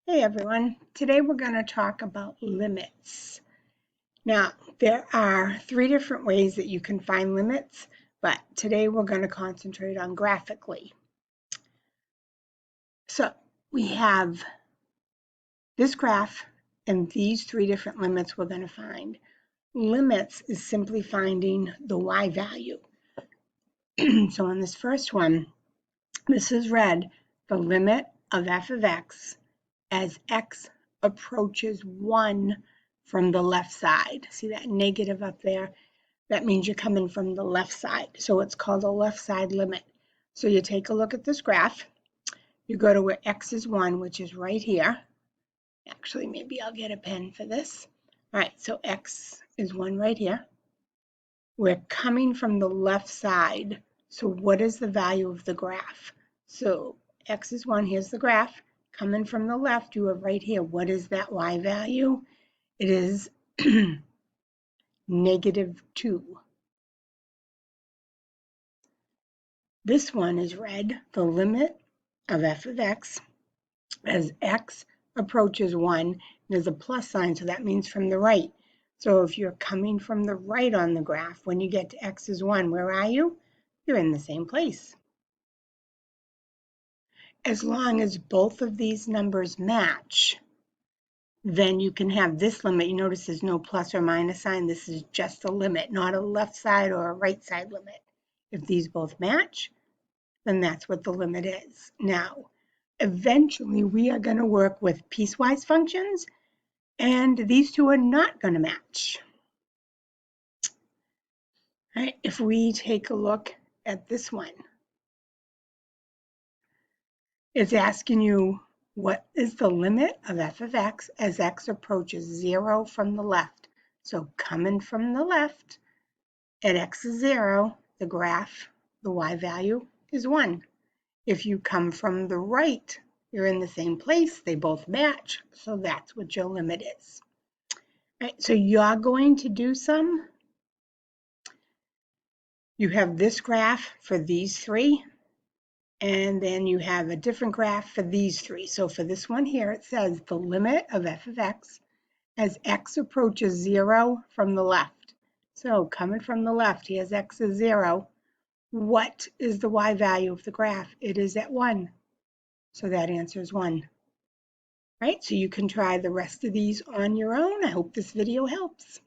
Hey everyone, today we're going to talk about limits. Now, there are three different ways that you can find limits, but today we're going to concentrate on graphically. So we have this graph and these three different limits we're going to find. Limits is simply finding the y value. So on this first one, this is red, the limit of f of x as x approaches 1 from the left side. See that negative up there? That means you're coming from the left side. So it's called a left side limit. So you take a look at this graph. You go to where x is 1, which is right here. Actually, maybe I'll get a pen for this. All right, so x is 1 right here. We're coming from the left side. So what is the value of the graph? So x is 1, here's the graph. Coming from the left, you are right here. What is that y value? It is -2. This one is red, the limit of f of x as x approaches 1. There's a plus sign, so that means from the right. So if you're coming from the right on the graph, when you get to x is 1, where are you? You're in the same place. As long as both of these numbers match, then you can have this limit. You notice there's no plus or minus sign. This is just a limit, not a left side or a right side limit. If these both match, then that's what the limit is. Now, eventually we are going to work with piecewise functions, and these two are not going to match. All right, if we take a look at this one, it's asking you what is the limit of f of x as x approaches 0 from the left. So coming from the left, at x is 0, the graph, the y value is 1. If you come from the right, you're in the same place. They both match, so that's what your limit is. All right, so you're going to do some. You have this graph for these three, and then you have a different graph for these three. So for this one here, it says the limit of f of x as x approaches 0 from the left. So coming from the left, here's x is 0. What is the y value of the graph? It is at 1. So that answer is 1. Right, so you can try the rest of these on your own. I hope this video helps.